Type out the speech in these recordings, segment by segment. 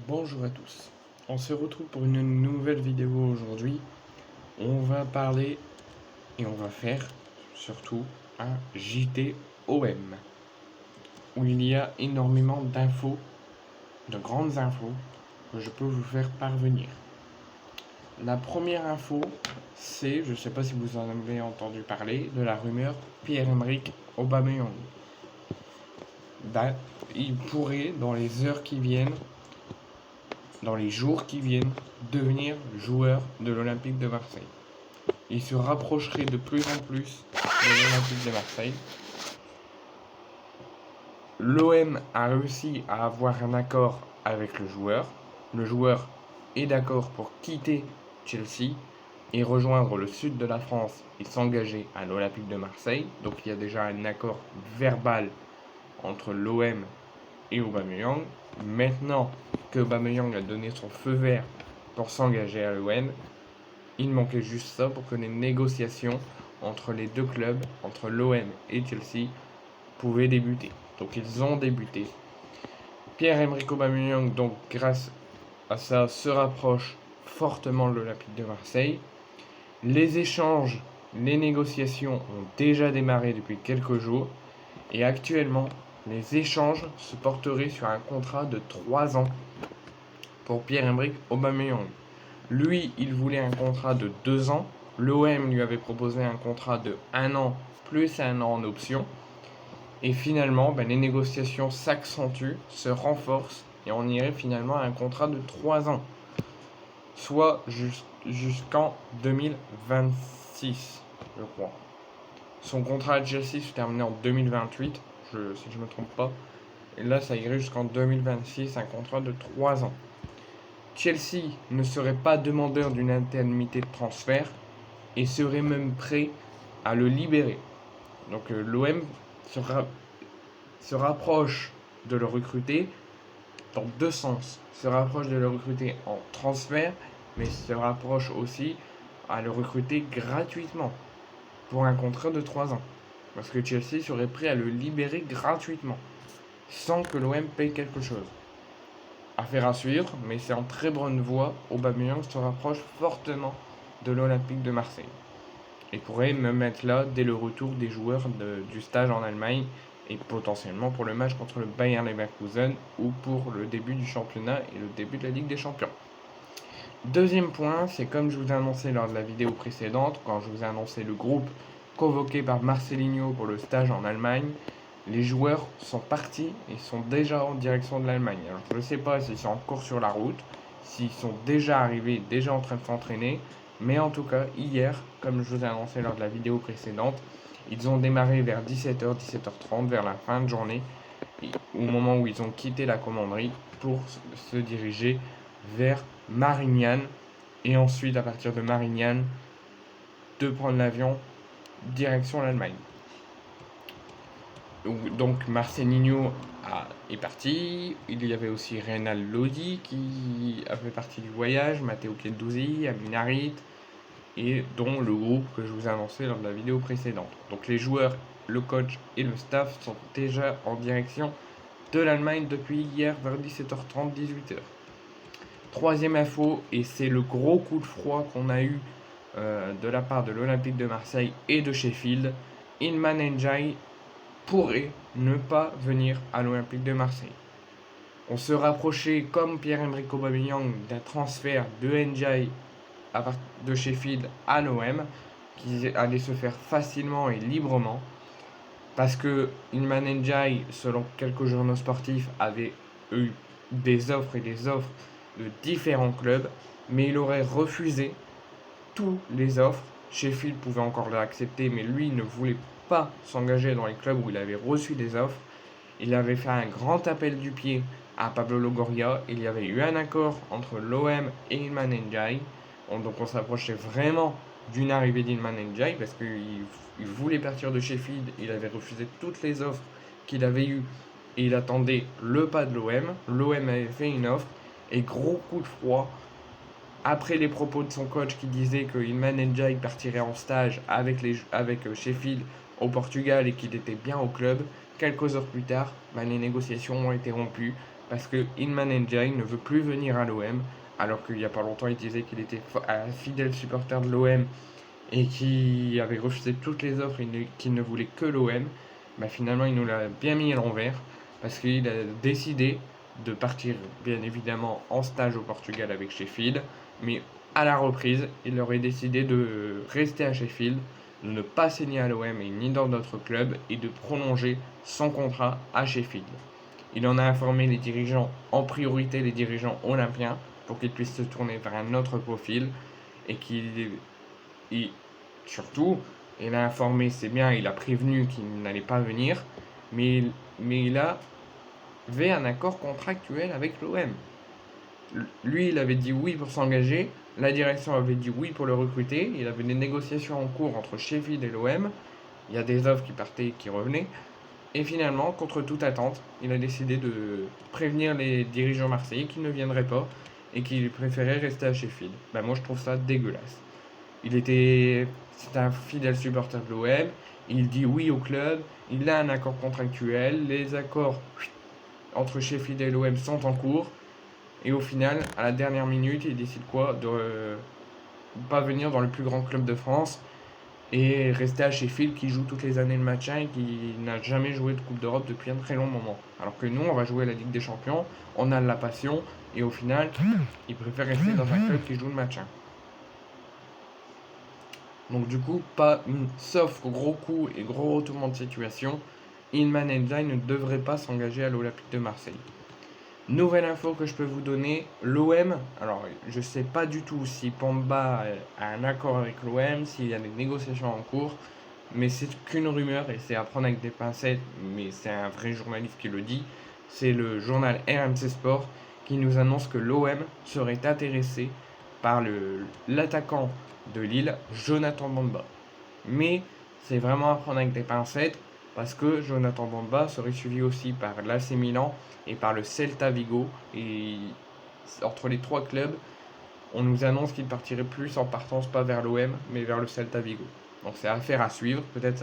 Bonjour à tous, on se retrouve pour une nouvelle vidéo aujourd'hui. On va parler et on va faire surtout un JT-OM où il y a énormément d'infos, de grandes infos que je peux vous faire parvenir. La première info, c'est, je ne sais pas si vous en avez entendu parler, de la rumeur Pierre-Emerick Aubameyang. Il pourrait, dans les heures qui viennent, dans les jours qui viennent, devenir joueur de l'Olympique de Marseille. Il se rapprocherait de plus en plus de l'Olympique de Marseille. L'OM a réussi à avoir un accord avec le joueur. Le joueur est d'accord pour quitter Chelsea et rejoindre le sud de la France et s'engager à l'Olympique de Marseille. Donc il y a déjà un accord verbal entre l'OM et Aubameyang. Maintenant que Aubameyang a donné son feu vert pour s'engager à l'OM, il manquait juste ça pour que les négociations entre les deux clubs, entre l'OM et Chelsea, pouvaient débuter. Donc ils ont débuté. Pierre-Emerick Aubameyang, donc grâce à ça, se rapproche fortement de l'Olympique de Marseille. Les échanges, les négociations ont déjà démarré depuis quelques jours. Et actuellement, les échanges se porteraient sur un contrat de 3 ans pour Pierre-Emerick Aubameyang. Lui, il voulait un contrat de 2 ans. L'OM lui avait proposé un contrat de 1 an plus 1 an en option. Et finalement, les négociations s'accentuent, se renforcent et on irait finalement à un contrat de 3 ans. Soit jusqu'en 2026, je crois. Son contrat à Chelsea se terminait en 2028, si je ne me trompe pas. Et là, ça irait jusqu'en 2026, un contrat de 3 ans. Chelsea ne serait pas demandeur d'une indemnité de transfert et serait même prêt à le libérer. Donc l'OM se rapproche de le recruter dans deux sens. Se rapproche de le recruter en transfert, mais se rapproche aussi à le recruter gratuitement pour un contrat de 3 ans. Parce que Chelsea serait prêt à le libérer gratuitement, sans que l'OM paye quelque chose. Affaire à suivre, mais c'est en très bonne voie. Aubameyang se rapproche fortement de l'Olympique de Marseille. Et pourrait même être là dès le retour des joueurs du stage en Allemagne et potentiellement pour le match contre le Bayern Leverkusen ou pour le début du championnat et le début de la Ligue des Champions. Deuxième point, c'est comme je vous ai annoncé lors de la vidéo précédente, quand je vous ai annoncé le groupe convoqué par Marcelinho pour le stage en Allemagne, les joueurs sont partis et sont déjà en direction de l'Allemagne. Alors je ne sais pas s'ils sont encore sur la route, s'ils sont déjà arrivés, déjà en train de s'entraîner, mais en tout cas hier, comme je vous ai annoncé lors de la vidéo précédente, ils ont démarré vers 17h, 17h30, vers la fin de journée, au moment où ils ont quitté la commanderie pour se diriger vers Marignane et ensuite à partir de Marignane de prendre l'avion direction l'Allemagne. Donc Marcelinho est parti, il y avait aussi Reynald Lodi qui a fait partie du voyage, Matteo Guendouzi, Amin Harit et dont le groupe que je vous ai annoncé lors de la vidéo précédente. Donc les joueurs, le coach et le staff sont déjà en direction de l'Allemagne depuis hier vers 17h30, 18h. Troisième info, et c'est le gros coup de froid qu'on a eu de la part de l'Olympique de Marseille et de Sheffield, Iliman Ndiaye pourrait ne pas venir à l'Olympique de Marseille. On se rapprochait, comme Pierre-Emerick Aubameyang, d'un transfert de Ndiaye de Sheffield à l'OM, qui allait se faire facilement et librement, parce que Iliman Ndiaye, selon quelques journaux sportifs, avait eu des offres et des offres de différents clubs, mais il aurait refusé toutes les offres. Sheffield pouvait encore l'accepter, mais lui ne voulait pas s'engager dans les clubs où il avait reçu des offres. Il avait fait un grand appel du pied à Pablo Longoria. Il y avait eu un accord entre l'OM et Iliman Ndiaye. Donc on s'approchait vraiment d'une arrivée d'Iliman Ndiaye parce qu'il voulait partir de Sheffield. Il avait refusé toutes les offres qu'il avait eues et il attendait le pas de l'OM. L'OM avait fait une offre et gros coup de froid. Après les propos de son coach qui disait que Iliman Ndiaye partirait en stage avec Sheffield au Portugal et qu'il était bien au club, quelques heures plus tard, les négociations ont été rompues parce que Iliman Ndiaye ne veut plus venir à l'OM, alors qu'il n'y a pas longtemps il disait qu'il était un fidèle supporter de l'OM et qui avait refusé toutes les offres et qu'il ne voulait que l'OM. Bah finalement il nous l'a bien mis à l'envers, parce qu'il a décidé de partir bien évidemment en stage au Portugal avec Sheffield, mais à la reprise il aurait décidé de rester à Sheffield, de ne pas signer à l'OM et ni dans d'autres clubs et de prolonger son contrat à Sheffield. Il en a informé les dirigeants, en priorité les dirigeants olympiens, pour qu'ils puissent se tourner vers un autre profil et surtout, il a informé, c'est bien, il a prévenu qu'il n'allait pas venir, mais il avait un accord contractuel avec l'OM. Lui, il avait dit oui pour s'engager, la direction avait dit oui pour le recruter, il avait des négociations en cours entre Sheffield et l'OM, il y a des offres qui partaient et qui revenaient, et finalement, contre toute attente, il a décidé de prévenir les dirigeants marseillais qu'il ne viendraient pas et qu'il préférait rester à Sheffield. Ben moi, je trouve ça dégueulasse. C'est un fidèle supporter de l'OM, il dit oui au club, il a un accord contractuel, les accords entre Sheffield et l'OM sont en cours, et au final, à la dernière minute, il décide quoi? De pas venir dans le plus grand club de France et rester à Sheffield qui joue toutes les années le match 1 et qui n'a jamais joué de Coupe d'Europe depuis un très long moment. Alors que nous, on va jouer la Ligue des Champions, on a de la passion, et au final, il préfère rester dans un club qui joue le match 1. Donc du coup, sauf gros coup et gros retournement de situation, Iliman Ndiaye ne devrait pas s'engager à l'Olympique de Marseille. Nouvelle info que je peux vous donner, l'OM, alors je sais pas du tout si Pogba a un accord avec l'OM, s'il y a des négociations en cours, mais c'est qu'une rumeur et c'est à prendre avec des pincettes, mais c'est un vrai journaliste qui le dit. C'est le journal RMC Sport qui nous annonce que l'OM serait intéressé par l'attaquant de Lille, Jonathan Bamba. Mais c'est vraiment à prendre avec des pincettes, parce que Jonathan Bamba serait suivi aussi par l'AC Milan et par le Celta Vigo. Et entre les trois clubs, on nous annonce qu'il partirait plus en partance pas vers l'OM, mais vers le Celta Vigo. Donc c'est affaire à suivre, peut-être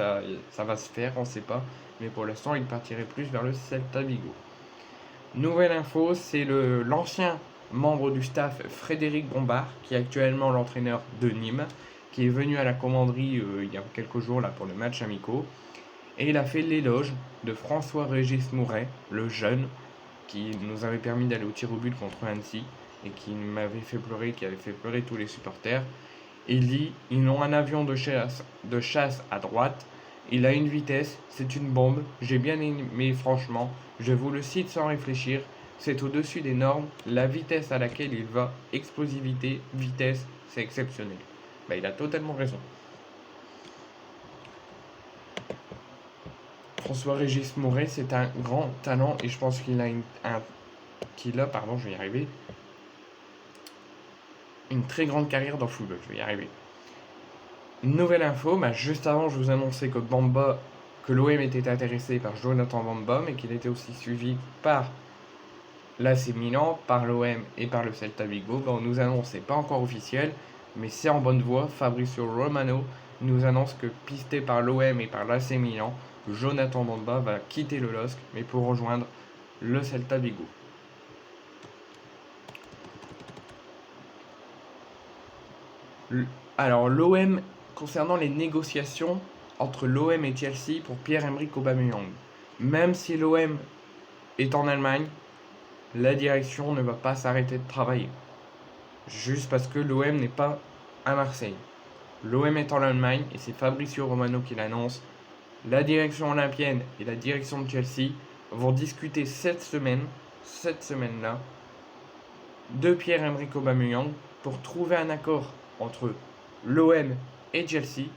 ça va se faire, on ne sait pas. Mais pour l'instant, il partirait plus vers le Celta Vigo. Nouvelle info, c'est l'ancien membre du staff Frédéric Bombard, qui est actuellement l'entraîneur de Nîmes, qui est venu à la commanderie il y a quelques jours là, pour le match amicaux. Et il a fait l'éloge de François-Régis Mouret, le jeune, qui nous avait permis d'aller au tir au but contre Annecy et qui m'avait fait pleurer, qui avait fait pleurer tous les supporters. Il dit, ils ont un avion de chasse à droite, il a une vitesse, c'est une bombe, j'ai bien aimé franchement, je vous le cite sans réfléchir, c'est au-dessus des normes, la vitesse à laquelle il va, explosivité, vitesse, c'est exceptionnel. Ben, il a totalement raison. François-Régis Mouret, c'est un grand talent et je pense qu'il a je vais y arriver, une très grande carrière dans le football, je vais y arriver. Nouvelle info, juste avant je vous annonçais que l'OM était intéressé par Jonathan Bamba, mais qu'il était aussi suivi par l'AC Milan, par l'OM et par le Celta Vigo. On nous annonce, c'est pas encore officiel, mais c'est en bonne voie. Fabrizio Romano nous annonce que pisté par l'OM et par l'AC Milan, Jonathan Bamba va quitter le LOSC, mais pour rejoindre le Celta Vigo. Alors l'OM, concernant les négociations entre l'OM et Chelsea pour Pierre-Emerick Aubameyang, même si l'OM est en Allemagne, la direction ne va pas s'arrêter de travailler. Juste parce que l'OM n'est pas à Marseille. L'OM est en Allemagne et c'est Fabrizio Romano qui l'annonce. La direction olympienne et la direction de Chelsea vont discuter cette semaine-là, de Pierre-Emerick Aubameyang pour trouver un accord entre l'OM et Chelsea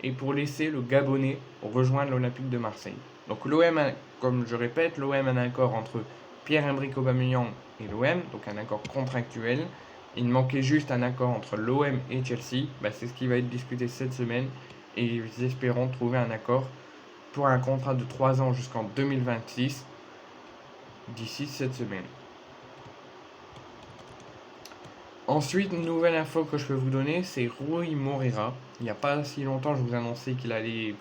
et pour laisser le Gabonais rejoindre l'Olympique de Marseille. Donc comme je répète, l'OM a un accord entre Pierre-Emerick Aubameyang et l'OM, donc un accord contractuel. Il manquait juste un accord entre l'OM et Chelsea. C'est ce qui va être discuté cette semaine et ils espérons trouver un accord pour un contrat de 3 ans jusqu'en 2026 d'ici cette semaine. Ensuite, une nouvelle info que je peux vous donner, c'est Rui Moreira. Il n'y a pas si longtemps, je vous annonçais qu'il allait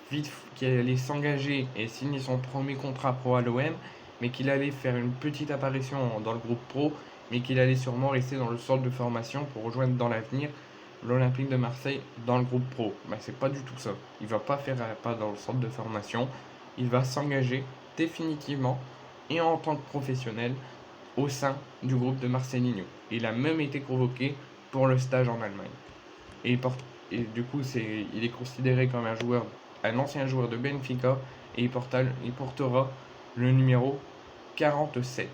s'engager et signer son premier contrat pro à l'OM. mais qu'il allait faire une petite apparition dans le groupe pro, mais qu'il allait sûrement rester dans le centre de formation pour rejoindre dans l'avenir l'Olympique de Marseille dans le groupe pro. Mais c'est pas du tout ça. Il va pas faire un pas dans le centre de formation. Il va s'engager définitivement et en tant que professionnel au sein du groupe de Marcelinho. Il a même été convoqué pour le stage en Allemagne. Et, et du coup, il est considéré comme un ancien joueur de Benfica et il portera le numéro 47.